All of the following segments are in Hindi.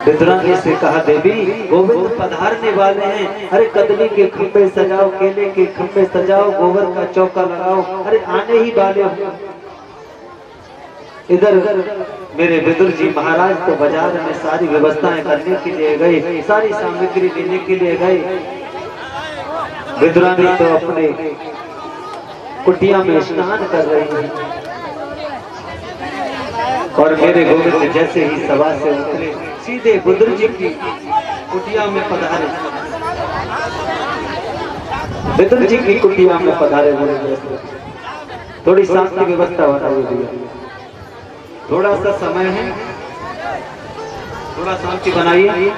विद्रानी से कहा देवी गोविंद पधारने वाले हैं। अरे कदली के खंभे सजाओ, केले के खंभे सजाओ, गोबर का चौका लगाओ, अरे आने ही वाले हो। इधर मेरे विदुर जी महाराज तो बाजार में सारी व्यवस्थाएं करने के लिए गए, सारी सामग्री लेने के लिए गए। विद्रानी तो अपने कुटिया में स्नान कर रही है और मेरे गोविंद जैसे ही सभा से उतरे सीधे विदुर जी की कुटिया में पधारे। विदुर जी की कुटिया में पधारे बोले थोड़ी शांति व्यवस्था बनाई हुई, थोड़ा सा समय है, थोड़ा शांति बनाइए।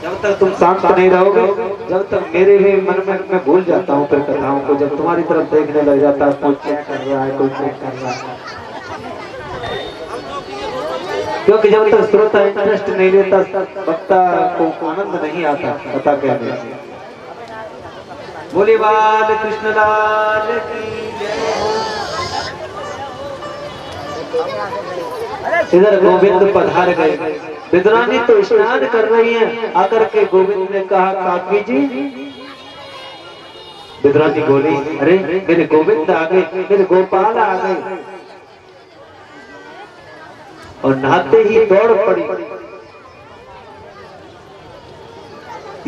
जब तक तुम शांत नहीं रहोगे, जब तक मेरे भी मन में मैं भूल जाता हूँ फिर कथाओं को। जब तुम्हारी तरफ देखने लग जाता है कोई चेक कर रहा है, कोई चेक कर रहा है, क्योंकि जब तक श्रोता इंटरेस्ट नहीं लेता वक्ता को आनंद नहीं आता। पता क्या है? बोले बाल कृष्ण लाल की जय हो। इधर गोविंद पधार गए। विद्रानी तो स्नान कर रही हैं, आकर के गोविंद ने कहा काकी जी। विद्रानी बोली अरे मेरे गोविंद आ गए, मेरे गोपाल आ गए, और नहाते ही दौड़ पड़ी।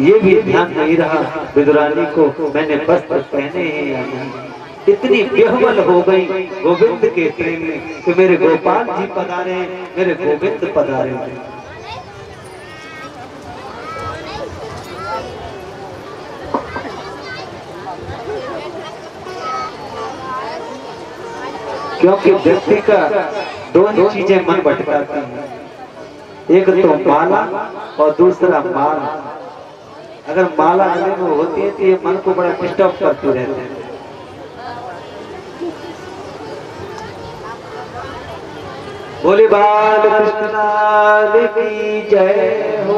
ये भी ध्यान नहीं रहा विद्रानी को मैंने वस्त्र पहने हैं या नहीं। इतनी बेहवल हो गई गोविंद के प्रेम में कि मेरे गोपाल जी पधारे, मेरे गोविंद पधारे। क्योंकि व्यक्ति का दो चीजें मन भटकाती हैं, एक तो माला और दूसरा माल। अगर माला गले में होती है तो ये मन को बड़ा डिस्टर्ब करते रहते हैं। बोले बाल कृष्ण लाल की जय हो।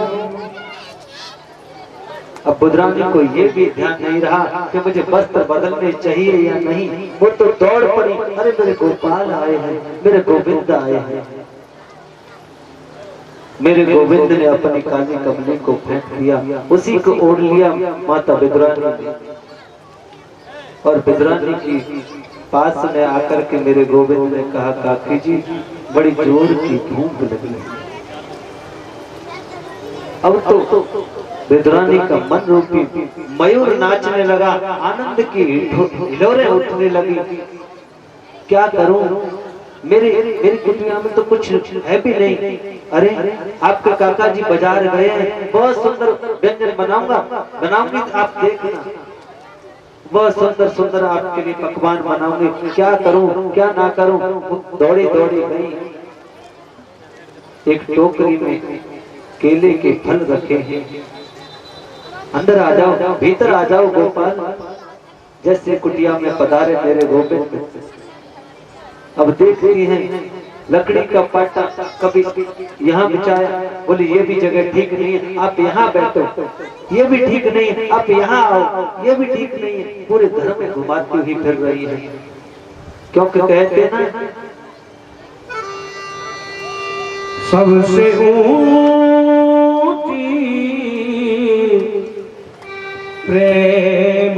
अब विद्रानी को ये भी ध्यान नहीं रहा कि मुझे वस्त्र बदलने चाहिए या नहीं। वो तो दौड़ पड़ी, अरे मेरे गोपाल आए हैं, मेरे गोविंद आए हैं। मेरे गोविंद ने अपनी काली कमली को फेंक दिया, उसी को ओढ़ लिया माता विद्रानी। और विद्रानी की पास में आकर के मेरे गोविंद ने कहा काकी जी बड़ी जोर की धूप लगी। अब तो विद्रानी का मन रूपी मयूर नाचने लगा, आनंद की हिलोरें उठने लगी। क्या करूं, मेरी कुटिया में तो कुछ है भी नहीं। अरे आपके काका जी बाजार गए हैं, बहुत सुंदर व्यंजन बनाऊंगी आप देखना, बहुत सुंदर सुंदर आपके लिए पकवान बनाऊंगी। क्या करूं क्या ना करूं, दौड़ी दौड़ी गई। एक टोकरी में केले के फल रखे हैं, अंदर आ जाओ, भीतर आ जाओ गोपाल। जैसे कुटिया में पधारे मेरे गोविंद। अब देखती हैं लकड़ी का पाटा कभी यहाँ बिछाया, बोले ये भी जगह ठीक नहीं है, आप यहाँ बैठो। ये भी ठीक नहीं है, आप यहाँ आओ। ये भी ठीक नहीं है, पूरे घर में घुमाती हुई फिर रही है। क्योंकि कहते हैं ना सबसे ऊंची प्रेम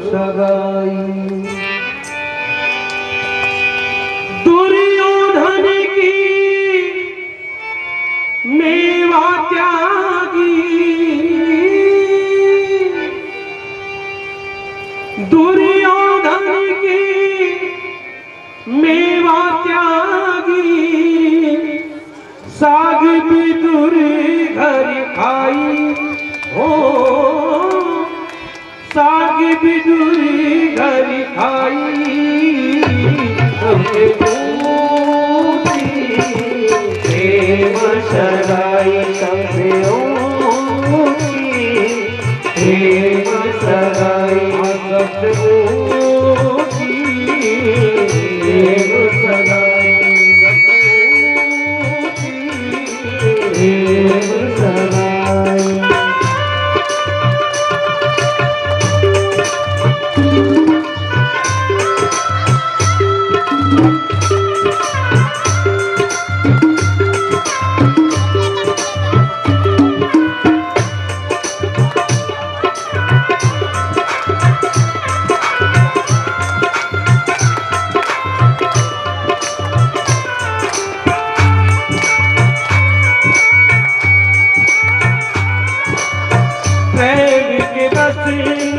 सगाई दुर्योधन की मेवा त्यागी, दुर्योधन की मेवा त्यागी, साग विदुर घर खाई हो, साग विदुर घर खाई। सबसे ऊंची प्रेम सगाई, सबसे ऊंची प्रेम सगाई, सबसे ऊंची प्रेम सगाई, प्रेम सगाई।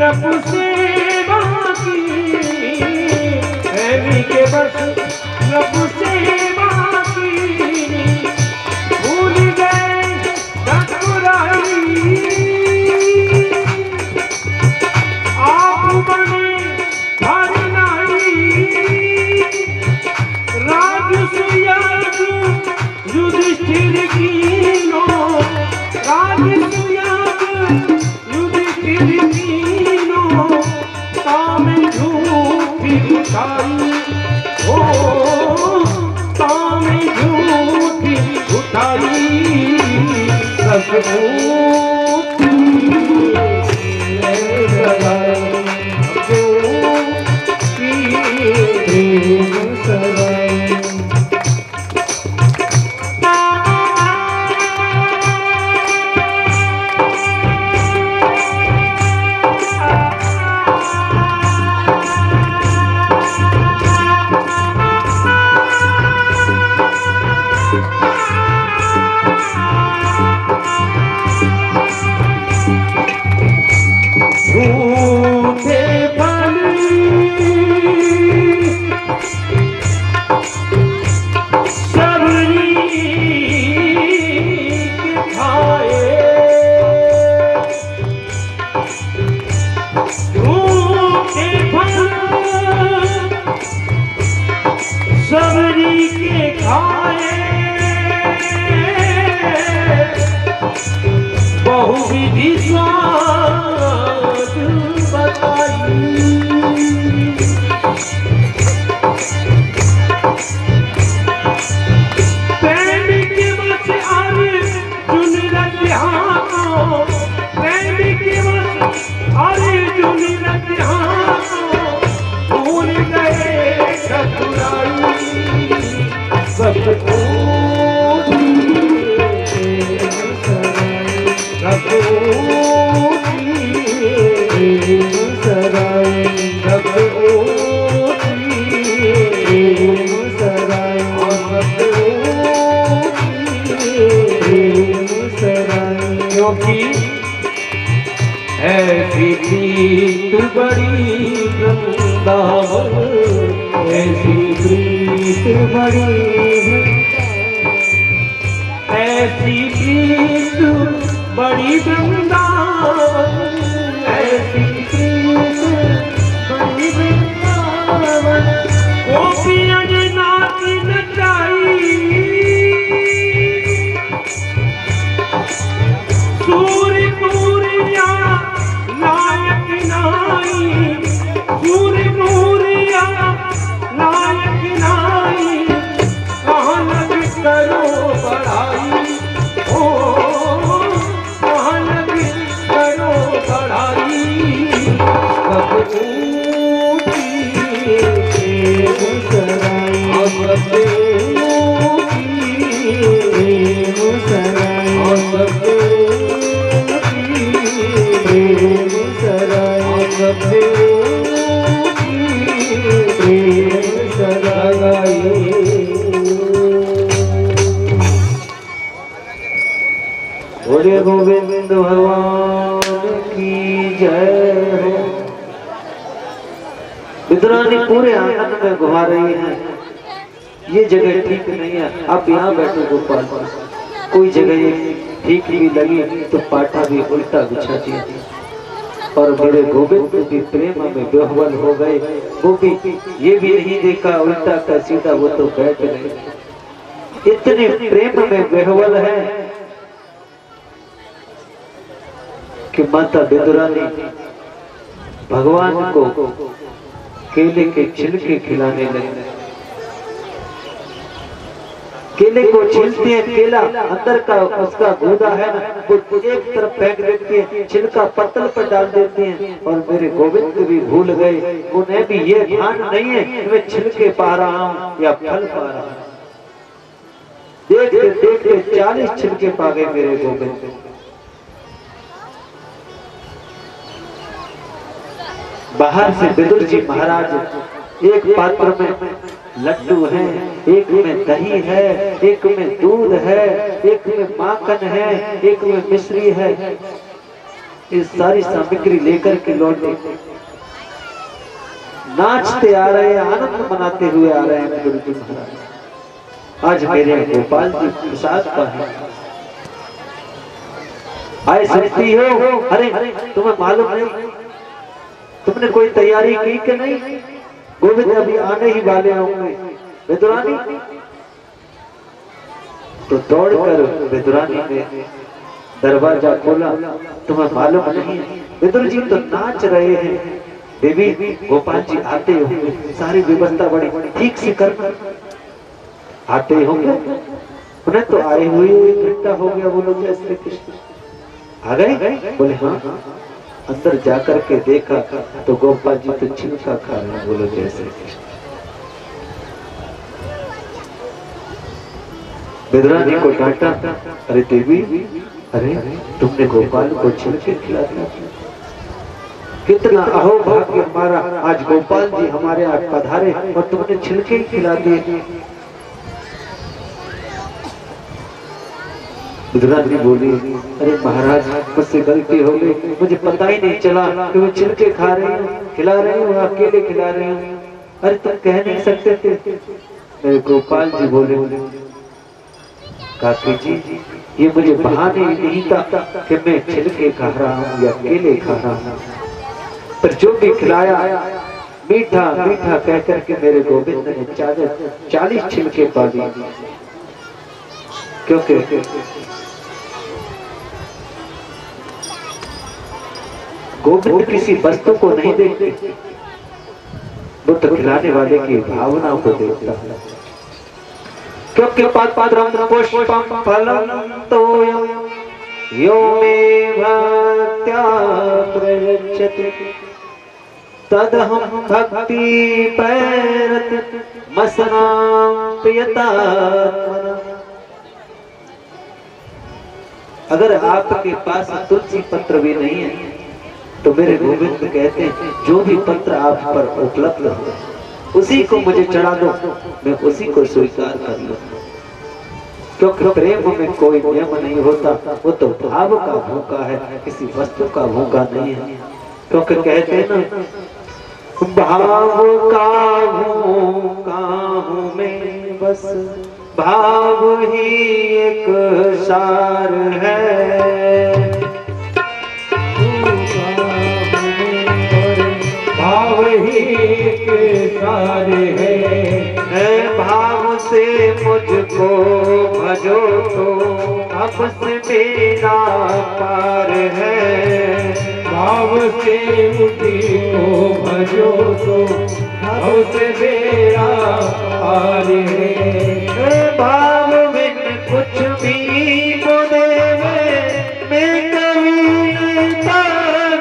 प्रभु सेवा की, प्रेमी के बस प्रभु सेवा की, भूल गए ठकुराई, आप बने हरनाई, राजसुयाग युधिष्ठिर कीनो, राजसुयाग युधिष्ठिर कीनो, तामे झूठी उठाई, ओ तामे झूठी उठाई, ससुर सबरी के खाए, बहु विधि स्वाद बताई, प्रेम के बस अर्जुन रतिहानो, प्रेम के बस अर्जुन रतिहानो, भूल गए ठकुराई, क्योंकि ऐसी प्रीत बड़ी वृंदावन, ऐसी प्रीत बड़ी, ऐसी प्रीत बड़ी वृंदावन, ऐसी प्रीत बड़ी वृंदावन, गोपियाँ नाची नचाई, सूर्य पूरिया नायक नाई, सूर्य पूरिया नायक नाई, कहाँ लग करो बढ़ाई, ओ कहाँ लग करो बढ़ाई, कब ऊँची मुसराई, कब ऊँची मुसराई, बोले गोविंद भगवान की जय हो। विद्रानी पूरे आंगन में घुमा रही है, ये जगह ठीक नहीं है, आप यहाँ बैठो गोपाल, कोई जगह ये ठीक भी लगी तो पाठा भी उल्टा बिछा दिया, और मेरे गोविंद भी प्रेम में बेहवल हो गए, वो भी ये भी नहीं देखा उल्टा का सीधा, वो तो बैठ गए, इतने प्रेम में बेहवल है कि माता विदुरानी भगवान को केले के छिलके खिलाने लगे। केले को छीलते हैं, केला अंदर का उसका गूदा है ना, वो एक तरफ फेंक देती है, छिलका पत्तल पर डाल देती हैं, और मेरे गोविंद भी भूल गए, उन्हें भी ये भान नहीं है कि मैं छिलके पा रहा हूँ या फल पा रहा हूँ। देखते देखते 40 छिलके पा गए मेरे गोविंद। बाहर से विदुर जी महाराज एक पात्र में लड्डू है, एक में दही है, एक में दूध है, एक में माखन है, एक में मिश्री है, इस सारी सामग्री लेकर के लौटे, नाचते आ रहे हैं, आनंद मनाते हुए आ रहे हैं गुरु जी महाराज। आज मेरे गोपाल जी प्रसाद का है, आए सुनती हो? अरे तुम्हें मालूम नहीं, तुमने कोई तैयारी की कि नहीं? गोविंद अभी आने ही वाले होंगे। विदुरानी तो दौड़कर विदुरानी ने दरवाजा खोला। तुम्हें मालूम नहीं, विदुर जी तो नाच रहे हैं। देवी गोपाल जी आते होंगे, सारी व्यवस्था बड़ी ठीक से कर आते होंगे। उन्हें तो आए हुए 1 घंटा हो गया। बोलो जय श्री कृष्ण। आ गए? बोले हाँ। अंदर जाकर के देखा तो गोपाल जी तो छिलका खा रहे हैं। बोलो जय श्री कृष्ण। विदुरानी को डांटा, अरे देवी, अरे तुमने गोपाल को छिलके खिला दिया, कितना अहोभाग्य हमारा। आज गोपाल जी हमारे आज पधारे और तुमने छिलके ही खिला दिए। विदुरानी बोली, अरे महाराज मुझसे गलती हो गई, मुझे पता ही नहीं चला कि वो छिलके खा रहे हैं, खिला रहे हैं, अकेले खिला रहे हैं। अरे तुम कह नहीं सकते थे? मेरे गोपाल जी बोले, काकी जी ये मुझे बहाने नहीं था कि मैं छिलके खा रहा हूँ या केले खा रहा हूँ, पर जो भी खिलाया मीठा मीठा कह करके मेरे गोविंद ने 40 छिलके पा दिए। क्योंकि गोविंद किसी वस्तु को नहीं देखते, वो तो खिलाने वाले की भावना को देखता है। क्योंकि पात्रम पुष्पम फलम तोयम यो मे भक्त्या प्रयच्छति तदहं भक्ति पैरत मसनां प्रियतात्मना। अगर आपके पास तुलसी पत्र भी नहीं है तो मेरे गोविंद कहते हैं जो भी पत्र आप पर उपलब्ध हो उसी को मुझे चढ़ा दो, मैं उसी को स्वीकार कर लूं। क्योंकि प्रेम में कोई नियम नहीं होता, वो तो भाव का भूखा है, किसी वस्तु का भूखा नहीं है। क्योंकि कहते हैं ना, भाव का भूखा हूं मैं, बस भाव ही एक सार है। भाव ही एक सार है, भाव से मुझको भजो तो अब से मेरा पार है। भाव से मुझको भजो तो अब से मेरा पार है। भाव में कुछ भी मुझे मैं कभी लेता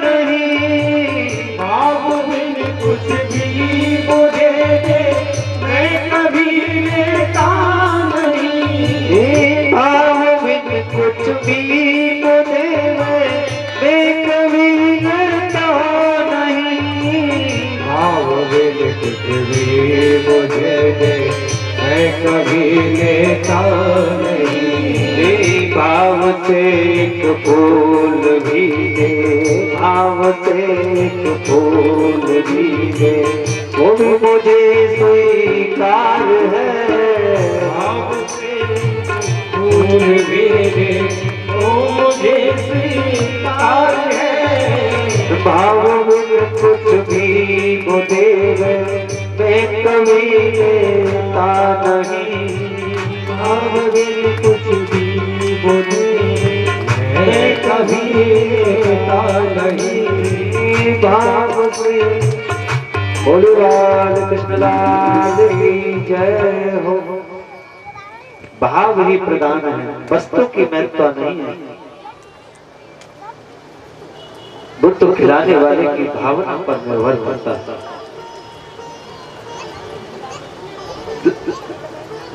नहीं, भाव में कुछ भी मुझे मैं कभी लेता नहीं। भाव में कुछ भी मुझे मैं कभी लेता नहीं। भाव में कुछ भी मुझे मैं कभी लेता नहीं। भाव से एक फूल भी दे, भाव से एक फूल भी दे, वो भी मुझे स्वीकार है। भाव से फूल भी दे, वो मुझे स्वीकार है। भाव में कुछ भी मुझे मैं कभी लेता नहीं। भाव में कुछ भी मुझे मैं कभी लेता नहीं। भाव से बोलो राधे कृष्ण लाल की जय हो। भाव ही प्रधान है, वस्तु की महत्ता नहीं है। बुद्ध तो खिलाने वाले की भावना पर निर्भर करता है।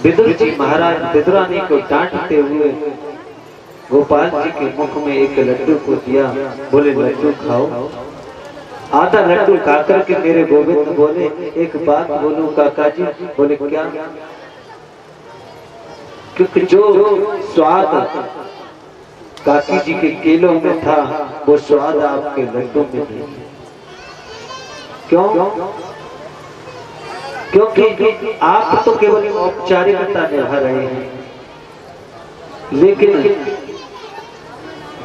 विदुर जी महाराज विदुरानी को डांटते हुए गोपाल जी के मुख में एक लड्डू को दिया। बोले लड्डू खाओ। आधा लड्डू खाकर के मेरे गोविंद बोले, एक बात बोलूं काका जी? बोले क्या? क्योंकि जो स्वाद काकी जी के केलों में था, वो स्वाद आपके लड्डू में नहीं। क्यों? क्योंकि आप तो केवल औपचारिकता निभा रहे हैं, लेकिन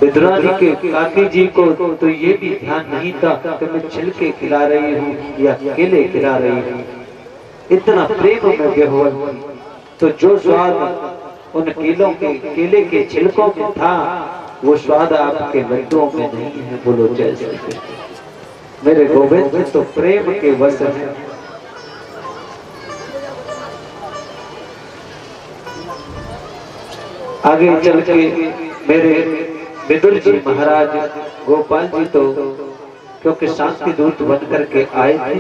विद्रानी के काकी जी को तो ये भी ध्यान नहीं था कि मैं छिलके खिला रही हूँ या केले खिला रही हूँ। इतना प्रेम में बेहोल, तो जो स्वाद उन केलों के केले के छिलकों में था, वो स्वाद आपके लड्डुओं में नहीं है। बोलो जय श्री कृष्ण। मेरे गोविंद तो प्रेम के वश है। आगे चल के मेरे विदुर जी महाराज गोपाल जी तो क्योंकि शांति दूत बन करके आए थे,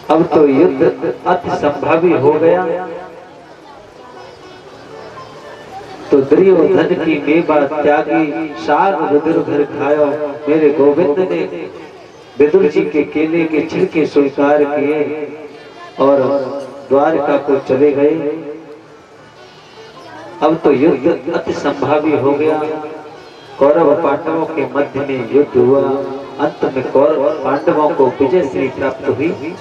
अब तो युद्ध अति संभावी हो गया। तो दुर्योधन की मेवा त्यागी, साग विदुर घर खायो। मेरे गोविंद ने विदुर जी के केले के छिलके स्वीकार किए और द्वारका को चले गए। अब तो युद्ध अति संभावी हो गया। कौरव पांडवों के मध्य में युद्ध हुआ। अंत में कौरव पांडवों को विजय श्री प्राप्त हुई।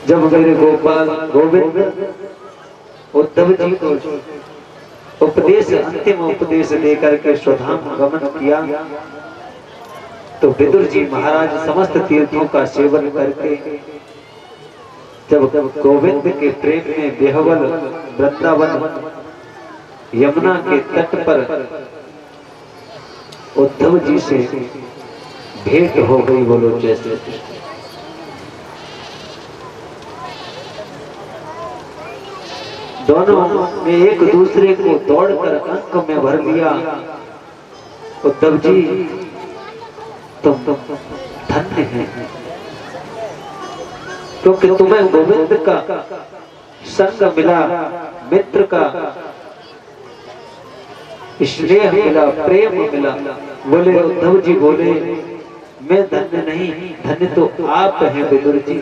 जब मेरे गोपाल गोविंद उद्धव जी को उपदेश, अंतिम उपदेश देकर के स्वधाम गमन किया, तो विदुर जी महाराज समस्त तीर्थों का सेवन करके जब गोविंद के प्रेम में बेहवल वृंदावन यमुना के तट पर उद्धव जी से भेंट हो गई। बोलो जय श्री कृष्ण। दोनों ने एक दूसरे को दौड़कर अंक में भर लिया। उद्धव जी तुम धन्य हैं, क्योंकि तुम्हें गोविंद का संग मिला, मित्र का स्नेह मिला, प्रेम मिला। बोले उद्धव जी बोले मैं धन्य नहीं, धन्य तो आप हैं विदुर जी,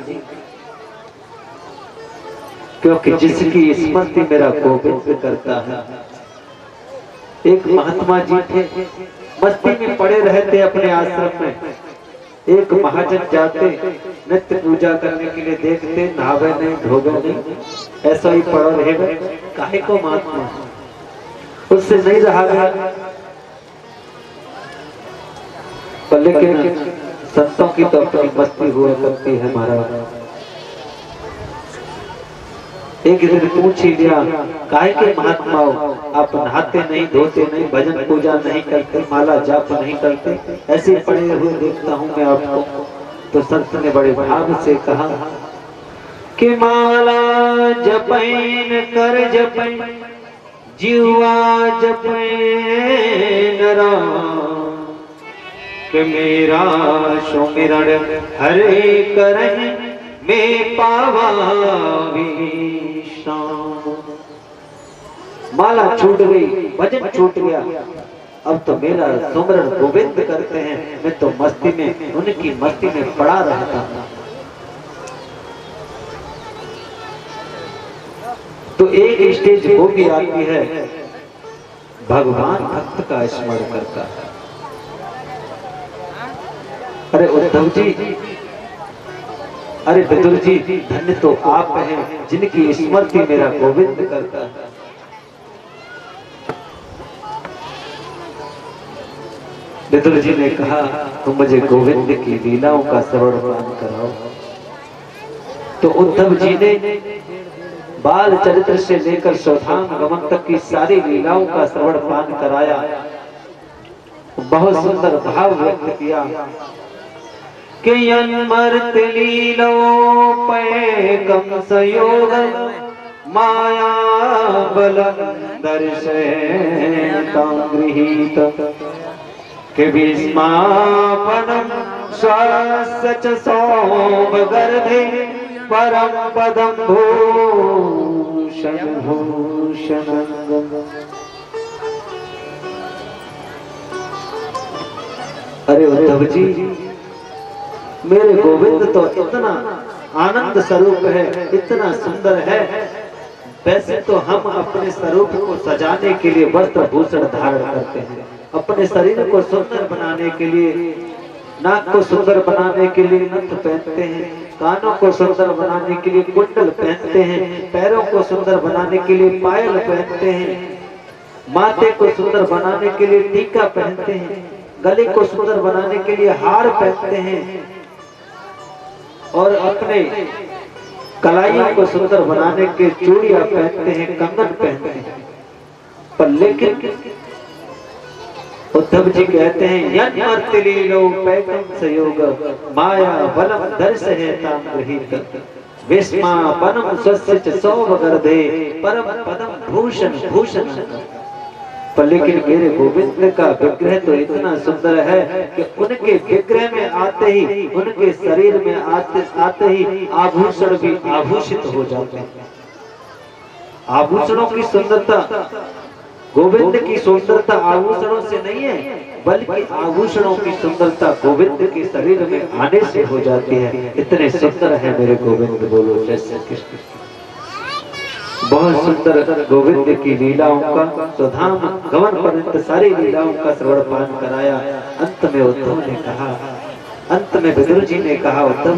क्योंकि जिसकी स्मृति मेरा गोविंद करता है। एक महात्मा जी थे, मस्ती में पड़े रहते अपने आश्रम में। एक महाजन जाते नित्य पूजा करने के लिए, देखते नहावे नहीं धोवे नहीं, ऐसा ही पड़ा रहेगा। काहे को महात्मा उससे नहीं रहा गया। लेकिन संतों की तो अपनी मस्ती हुआ करती है महाराज। एक दिन पूछ ही लिया, काहे के महात्मा आप नहाते नहीं, धोते नहीं, भजन पूजा नहीं करते, माला जाप नहीं करते, ऐसे पड़े हुए देखता हूँ मैं आपको। तो संत ने बड़े भाव से कहा कि माला जपैन कर जपैन जीवा जपैन राम, कि मेरा सुमिरन हरे करहि में पावा विश्राम। माला छूट गई, भजन छूट गया, अब तो मेरा सुमरन गोविंद करते हैं, मैं तो मस्ती में उनकी मस्ती में पड़ा रहता हूं। तो एक स्टेज वो भी आती है, भगवान भक्त का स्मरण करता है। अरे उद्धव जी, अरे विदुर जी, धन्य तो आप हैं जिनकी स्मृति मेरा गोविंद करता है। विदुर जी ने कहा तुम मुझे गोविंद की लीलाओं का श्रवण पान कराओ। तो उद्धव जी ने बाल चरित्र से लेकर स्वधाम गमन तक की सारी लीलाओं का श्रवण पान कराया। बहुत सुंदर भाव व्यक्त किया कि अनमर्त लीलो पे कम संयोग माया बलम दर्शयतां गृहीत कि भीष्मापनम स्वस्य च सौमगर्धे परम पदम भूषण भूषणं। अरे उद्धव जी, मेरे गोविंद तो इतना आनंद स्वरूप है, इतना सुंदर है, वैसे तो हम अपने स्वरूप को सजाने के लिए वस्त्र भूषण धारण करते हैं, अपने शरीर को सुंदर बनाने के लिए, नाक को सुंदर बनाने के लिए नथ पहनते हैं, कानों को सुंदर बनाने के लिए कुंडल पहनते हैं, पैरों को सुंदर बनाने के लिए पायल पहनते हैं, माथे को सुंदर बनाने के लिए टीका पहनते हैं, गले को सुंदर बनाने के लिए हार पहनते हैं और अपने कलाइयों को सुंदर बनाने के चूड़ियां पहनते हैं, कंगन पहनते हैं। पर लेकिन उद्धव जी कहते हैं यन्मर्तिलीलो पैकं संयोग माया बलम दर्शयतां गृहीत विस्मापनम स्वस्य च सौभगर्धे परम पदम भूषण भूषण। पर लेकिन मेरे गोविंद का विग्रह तो इतना सुंदर है कि उनके विग्रह में आते ही, उनके शरीर में आते ही आभूषण भी आभूषित हो जाते हैं। आभूषणों की सुंदरता, गोविंद की सुंदरता आभूषणों से नहीं है, बल्कि आभूषणों की सुंदरता गोविंद के शरीर में आने से हो जाती है। इतने सुंदर है मेरे गोविंद, बोलो जय श्री कृष्ण। बहुत सुंदर गोविंद की लीलाओं का सुधाम गमन पर्यंत सारी लीलाओं का श्रवण पान कराया। अंत में उद्धव ने कहा, अंत में विदुर जी ने कहा, उद्धव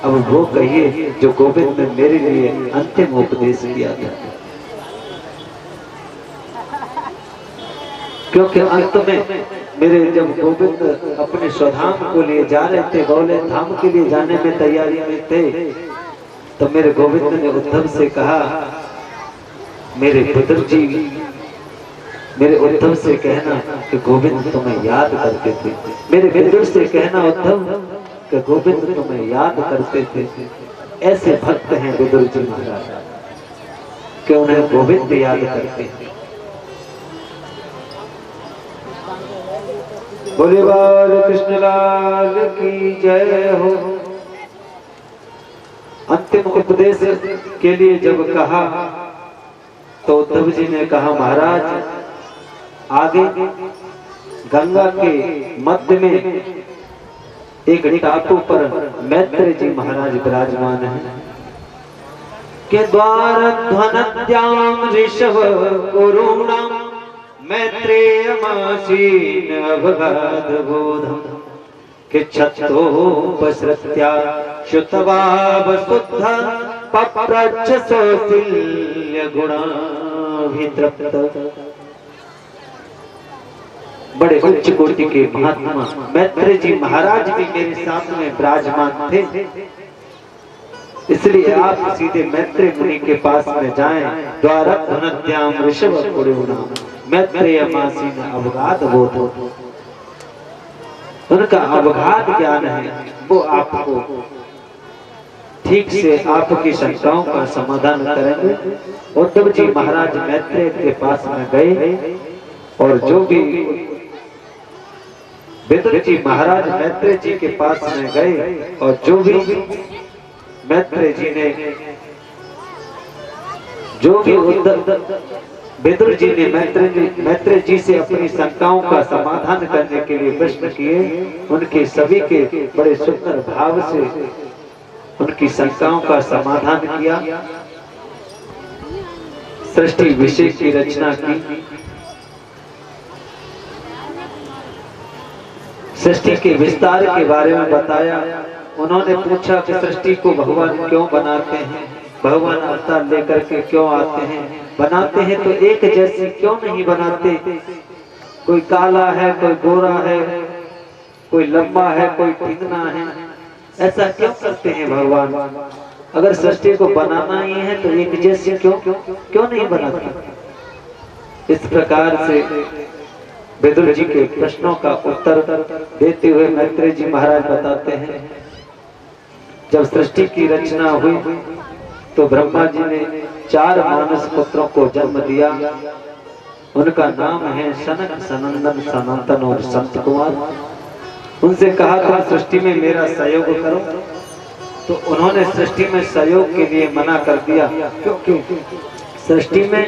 अब वो कहिए जो गोविंद ने मेरे लिए अंतिम उपदेश किया था। क्योंकि अंत में मेरे जब गोविंद अपने स्वधाम को लिए जा रहे थे, गौले धाम के लिए जाने में तैयारी में थे, तो मेरे गोविंद ने उद्धव से कहा, मेरे पुत्र जी, मेरे उद्धव से कहना कि गोविंद तुम्हें याद करते थे। मेरे विदुर से कहना उद्धव कि गोविंद तुम्हें याद करते थे। ऐसे भक्त हैं विदुर जी महाराज कि उन्हें गोविंद याद करते हैं। बोले बाल कृष्णलाल की जय हो। अंतिम उपदेश के लिए जब कहा तो उद्धव जी ने कहा, महाराज आगे गंगा के मध्य में एक टापू पर मैत्रेय जी महाराज विराजमान हैं के द्वार ध्वनद्याम ऋषभ कुरूणाम मैत्रेयमासीन अभगाद बोधम कि छत्तोपसृत्या शुतवा वसुद्ध पप्रच्छ सौतिल्य गुणाभितृप्त। बड़े उच्च कोटि के महात्मा मैत्रेय जी महाराज भी मेरे साथ में विराजमान थे, इसलिए आप सीधे मैत्रेय मुनि के पास में जाएं। द्वारा धनद्याम ऋषभ कुरूणाम मैत्रेयमासीन अभगाद बोधो। उनका अवगाध ज्ञान है, वो आपको ठीक से आपकी शंकाओं का समाधान करेंगे। उद्धव जी महाराज मैत्रेय के पास में गए और जो भी विदुर जी महाराज मैत्रेय जी के पास में गए और जो भी मैत्रेय जी ने विदुर जी ने मैत्रेय जी से अपनी शंकाओं का समाधान करने के लिए प्रश्न किए, उनके सभी के बड़े सुंदर भाव से उनकी शंकाओं का समाधान किया। सृष्टि विषय की रचना की, सृष्टि के विस्तार के बारे में बताया। उन्होंने पूछा कि सृष्टि को भगवान क्यों बनाते हैं, भगवान अवतार लेकर के क्यों आते हैं, बनाते हैं तो एक जैसी क्यों नहीं बनाते, कोई काला है, कोई गोरा है, कोई लंबा है, कोई ठिकना है, ऐसा क्यों करते हैं भगवान। अगर सृष्टि को बनाना ही है तो एक जैसी क्यों नहीं बनाते। इस प्रकार से विदुर जी के प्रश्नों का उत्तर देते हुए मैत्रेय जी महाराज बताते हैं, जब सृष्टि की रचना हुई तो ब्रह्मा जी ने 4 मानस पुत्रों को जन्म दिया। उनका नाम है सनक, सनंदन, सनातन और संत कुमार। उनसे कहा तुम सृष्टि में मेरा सहयोग करो, तो उन्होंने सृष्टि में सहयोग के लिए मना कर दिया, क्योंकि सृष्टि में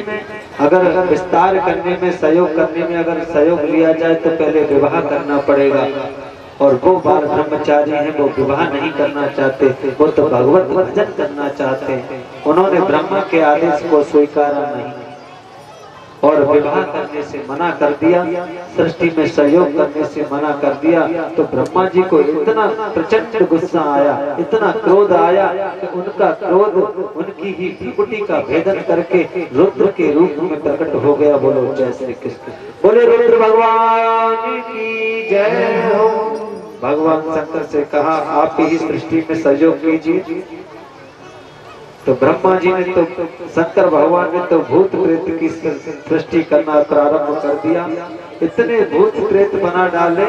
अगर विस्तार करने में, सहयोग करने में अगर सहयोग लिया जाए तो पहले विवाह करना पड़ेगा। और वो बाल ब्रह्मचारी हैं, वो विवाह नहीं करना चाहते, वो तो भगवत भजन करना चाहते हैं। उन्होंने ब्रह्मा के आदेश को स्वीकारा नहीं और विवाह करने से मना कर दिया, सृष्टि में सहयोग करने से मना कर दिया। तो ब्रह्मा जी को इतना प्रचंड गुस्सा आया, इतना क्रोध आया कि उनका क्रोध उनकी ही भ्रुकुटी का भेदन करके रुद्र के रूप में प्रकट हो गया। बोलो जय श्री कृष्ण, बोले रुद्र भगवान की जय हो। भगवान शंकर से कहा आप ही सृष्टि में सहयोग कीजिए। तो ब्रह्मा जी ने तो शंकर भगवान ने तो भूत प्रेत की सृष्टि करना प्रारंभ कर दिया। इतने भूत प्रेत बना डाले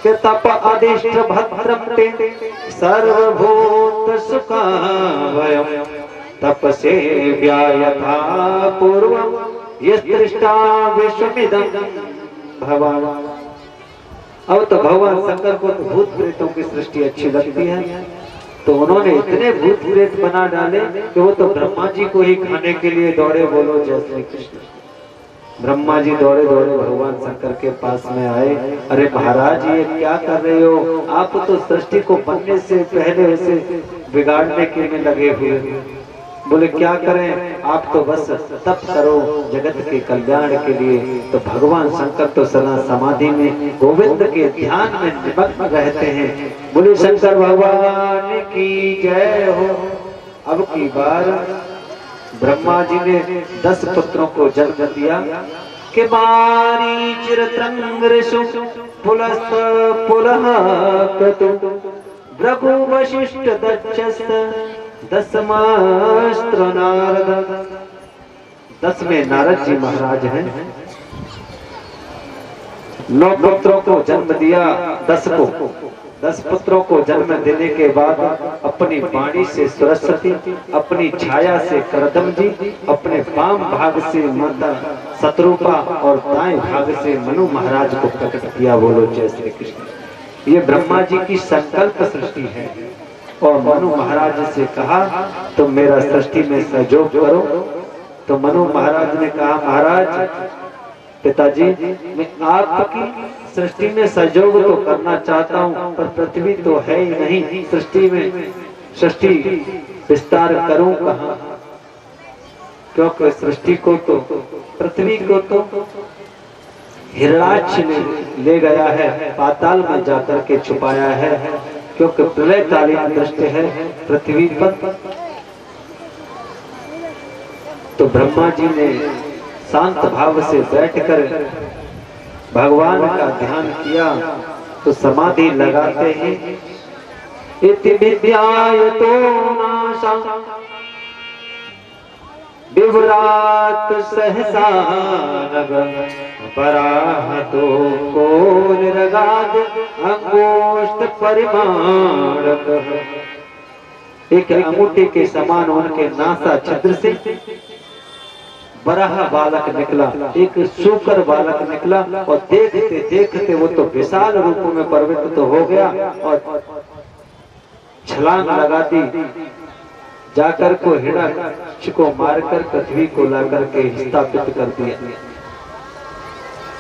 कि तप आदिष्ट भद्रम ते सर्वभूत सुखावयम तप से व्यायथा पूर्वम यस्त्रिष्टा विश्वमिदं भवान। अब तो भगवान शंकर को तो भूत प्रेतों की सृष्टि अच्छी लगती है, तो उन्होंने इतने भूत प्रेत बना डाले कि वो तो ब्रह्मा जी को ही खाने के लिए दौड़े। बोलो जय श्री कृष्ण। ब्रह्मा जी दौड़े दौड़े भगवान शंकर के पास में आए। अरे महाराज ये क्या कर रहे हो, आप तो सृष्टि को बनने से पहले उसे बिगाड़ने के में लगे हुए। बोले क्या करें, आप तो बस तप करो जगत के कल्याण के लिए। तो भगवान शंकर तो सदा समाधि में गोविंद के ध्यान में निमग्न रहते हैं। बोले शंकर भगवान की जय हो। अब की बार ब्रह्मा जी ने 10 पुत्रों को जन्म दिया कि मारीचिरत्रंगऋषु पुलस्त पुलह क्रतु भृगु वशिष्ठ दक्षस्त दसमास्त्र नारद। 10वें नारद जी महाराज हैं। 9 पुत्रों को जन्म दिया, 10 पुत्रों को जन्म देने के बाद अपनी वाणी से सरस्वती, अपनी छाया से करदम जी, अपने वाम भाग से माता शत्रुपा और दाएं भाग से मनु महाराज को प्रकट किया। बोलो जय श्री कृष्ण। ये ब्रह्मा जी की संकल्प सृष्टि है। और मनु महाराज से कहा तुम मेरा सृष्टि में सहयोग करो। तो मनु महाराज ने कहा महाराज पिताजी मैं आपकी सृष्टि में सहयोग तो करना चाहता हूँ, पर पृथ्वी तो है ही नहीं, सृष्टि में सृष्टि विस्तार करूं कहाँ, क्योंकि सृष्टि को तो पृथ्वी को तो हिरणाक्ष ने ले गया है, पाताल में जाकर के छुपाया है, क्योंकि प्रलयकालीन दृष्टि है पृथ्वी पर। तो ब्रह्मा जी ने शांत भाव से बैठकर भगवान का ध्यान किया। तो समाधि लगाते हैं इति विद्यायतो नाशा विव्रात सहसा नभ पराहतो को निरगाद अंगुष्ठ परिमाणक। एक अंगूठे के समान उनके नासा छिद्र से बराह बालक निकला, एक सूकर बालक निकला और देखते देखते वो तो विशाल रूप में परिवर्तित हो गया और छलांग लगा दी, जाकर को हिरण्यकश्यप को मारकर पृथ्वी को लाकर के स्थापित कर दिया।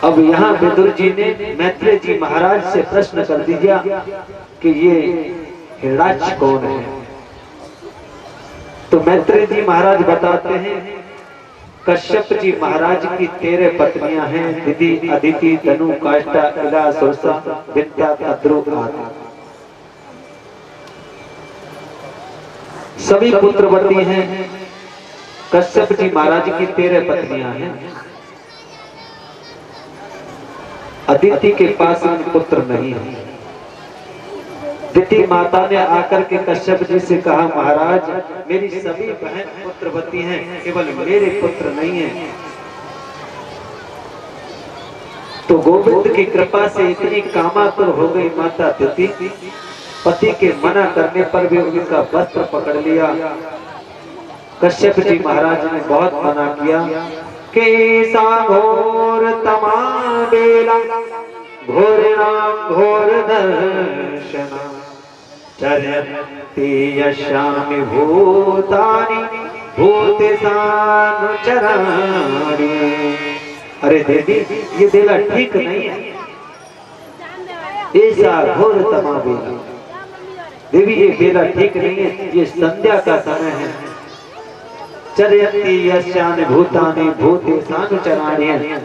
अब यहाँ विदुर जी ने मैत्रेय जी महाराज से प्रश्न कर दिया कि ये हिरण्याक्ष कौन है। तो मैत्रेय जी महाराज बताते हैं कश्यप जी महाराज की 13 पत्नियां हैं, दिति, अदिति, धनु, काष्ठा, इला, सुरसा, विद्या, कद्रु आदि। सभी पुत्रवती हैं। कश्यप जी महाराज की 13 पत्नियां हैं। अदिति के पास पुत्र नहीं है। दिति माता ने आकर के कश्यप जी से कहा महाराज मेरी सभी बहन पुत्रवती हैं, केवल मेरे पुत्र नहीं हैं। तो गोविंद की कृपा से इतनी कामातुर हो गई माता दिति, पति के मना करने पर भी उनका वस्त्र पकड़ लिया। कश्यप जी महाराज ने बहुत मना किया कि घोर तमाबेला घोरणाम घोर दर्शना चरति यशामि भूतानि भूते सानुचराणि। अरे दीदी ये देला ठीक नहीं है। ऐसा घोर तमा बेला। देवी ये बेला ठीक नहीं है, ये संध्या का समय है। चरयति यस्यानि भूतानि भूतेषानुचराणि है।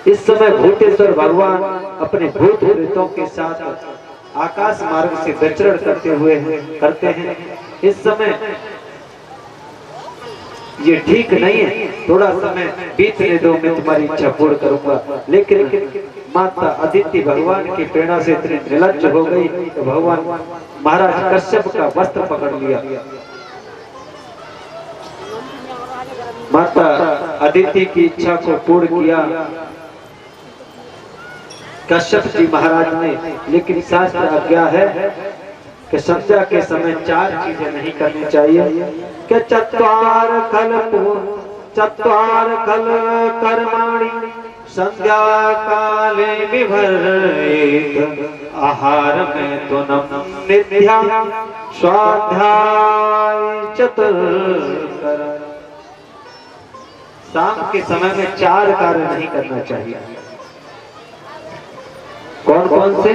इस समय भूतेश्वर भगवान अपने भूत प्रेतों के साथ आकाश मार्ग से विचरण करते हैं। इस समय ये ठीक नहीं है, थोड़ा समय बीतने दो, मैं तुम्हारी इच्छा पूर्ण करूंगा। लेकिन माता अदिति भगवान की प्रेरणा से इतनी निर्लज्ज हो गई तो भगवान महाराज कश्यप का वस्त्र पकड़ लिया। माता अदिति की इच्छा को पूर्ण किया कश्यप जी महाराज ने। लेकिन शास्त्र आज्ञा है कि संध्या के समय 4 चीजें नहीं करनी चाहिए कि चत्वार खल कर्माणि संध्या काले विभरेत आहार में तो नित्या स्वाध्याय चतुर्कर। शाम के समय में 4 कार्य नहीं करना चाहिए। कौन कौन से?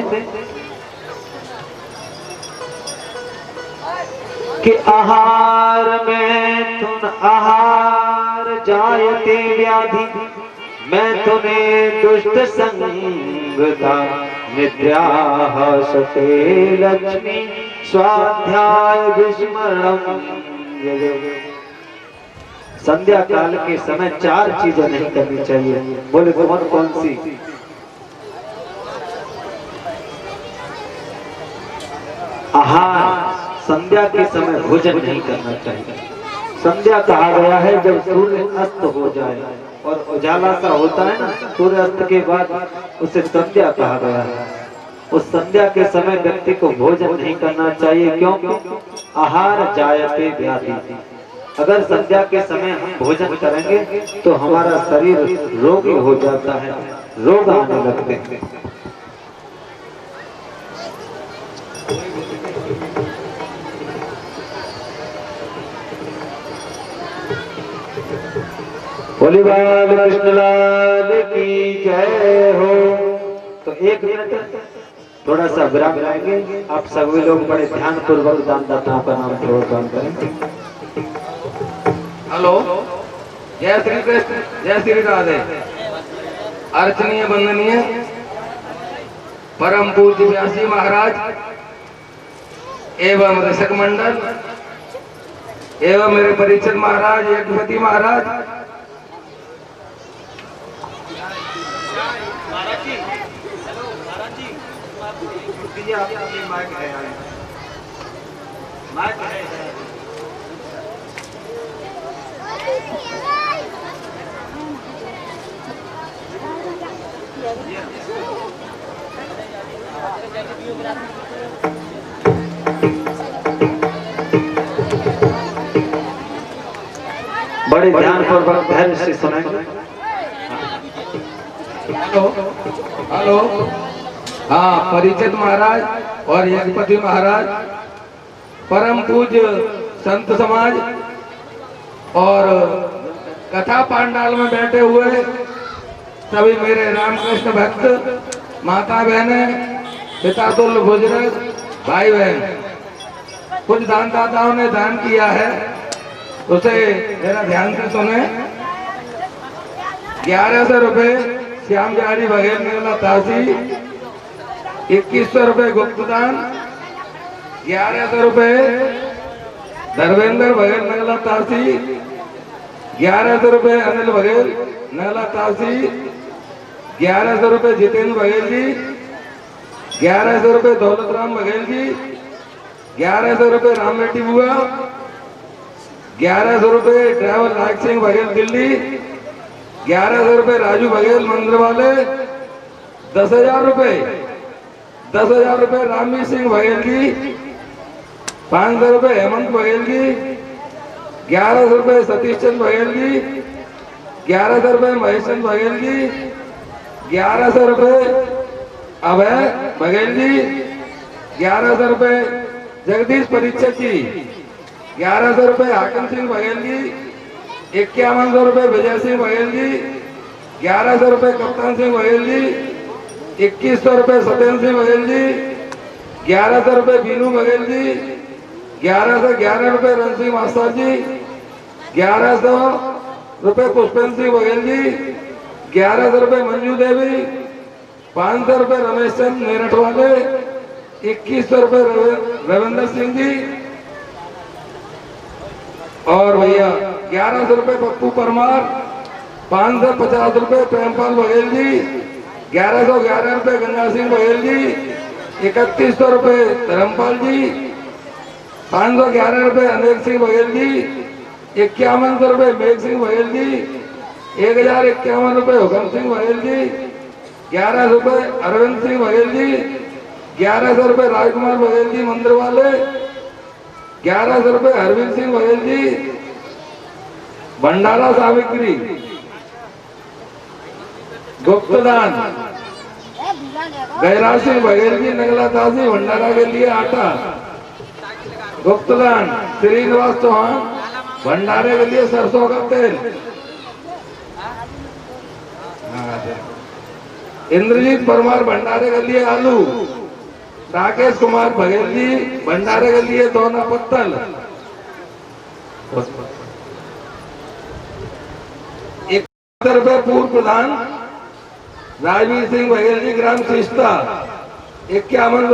कि आहार में तुन आहार जायते व्याधि मैं तुम्हें दुष्ट संगता निद्रा सते लक्ष्मी स्वाध्याय विस्मरणम। संध्या काल के समय 4 चीजें नहीं करनी चाहिए। बोले कौन कौन सी? आहार, संध्या के समय भोजन नहीं करना चाहिए। संध्या कहा गया है जब सूर्य अस्त हो जाए और उजाला सा होता है ना, सूर्य अस्त के बाद उसे संध्या कहा गया है। उस संध्या के समय व्यक्ति को भोजन नहीं करना चाहिए। क्यों? आहार जायते व्याधि। अगर संध्या के समय हम भोजन करेंगे तो हमारा शरीर रोगी हो जाता है, रोग आने लगते हैं। बोली बाल कृष्णलाल की जय हो। तो 1 मिनट थोड़ा सा विराम लेंगे। आप सभी लोग बड़े ध्यान पूर्वक दानदाताओं का नाम प्रवर्तन करेंगे। हेलो, जय श्री कृष्ण, जय श्री राधे। अर्चनीय वंदनीय परम पूज्य व्यासी महाराज एवं ऋषक मंडल एवं मेरे परीक्षित महाराज यज्ञपति महाराज, बड़े ध्यान पूर्वक धैर्य से सुनेंगे। हेलो हेलो, हाँ, परिचित महाराज और यज्ञपति महाराज, परम पूज्य संत समाज और कथा पांडाल में बैठे हुए सभी मेरे रामकृष्ण भक्त माता बहनें, पिता तुल्य बुजुर्ग भाई बहन, कुछ दानदाताओं ने दान किया है, उसे जरा ध्यान से सुने। 1100 रुपए श्याम बिहारी बघेल निर्मला तासी, 2100 रुपए गुप्तदान, 1100 रुपए धर्मेंद्र बघेल नगला तासी, 1100 रुपए अनिल बघेल नगला तासी, 1100 रुपए जितेंद्र बघेल जी, 1100 रुपए दौलत राम बघेल जी, 1100 रुपए राम बेटी बुआ, 1100 रुपए ड्राइवर राज सिंह बघेल दिल्ली, 1100 रुपए राजू बघेल मंदिर वाले, 10,000 रुपए 10,000 रुपए रामवीर सिंह बघेल जी, 500 रुपए हेमंत बघेल जी, 1100 रुपए सतीश चंद बघेल जी, 1100 रुपए महेश चंद बघेल जी, 1100 रुपए अभय बघेल जी, 1100 रुपए जगदीश परीक्षक जी, 1100 रुपए हाकम सिंह बघेल जी, 5100 रुपए विजय सिंह बघेल जी, 1100 रुपए कप्तान सिंह बघेल जी, 2100 रुपए सत्येंद्र सिंह बघेल जी, 1100 रुपए बीनू बघेल जी, 1111 रुपए रणसिंह मास्टर जी, 1100 रुपए पुष्पेंद्र सिंह बघेल जी, 1100 रुपए मंजू देवी, 500 रुपए रमेश चंद मेरठ वाले, 2100 रुपए रविंद्र सिंह जी, और भैया 1100 रुपए पप्पू परमार, 550 रुपए प्रेमपाल बघेल जी, 1111 रुपए गंगा सिंह बघेल जी, 3100 रुपए धर्मपाल जी, 511 रुपए अनिल सिंह बघेल जी, 5100 रुपए मेघ सिंह बघेल जी, 1051 रुपए हुकम सिंह बघेल जी, 1100 रुपए अरविंद सिंह बघेल जी, 1100 रुपए राजकुमार बघेल जी मंदिर वाले, 1100 रुपए हरवीर सिंह बघेल जी, भंडारा सावित्री, गुप्तदान गैराज सिंह बघेल जी नगला ताजी भंडारा के लिए आटा, गुप्तदान श्रीनिवास चौहान भंडारे के लिए सरसों का तेल, इंद्रजीत परमार भंडारे के लिए आलू, राकेश कुमार बघेल जी भंडारे के लिए दोना पत्तल, 71 रुपए पूर्व प्रधान राजवीर सिंह बघेल जी ग्राम शिष्टा, 51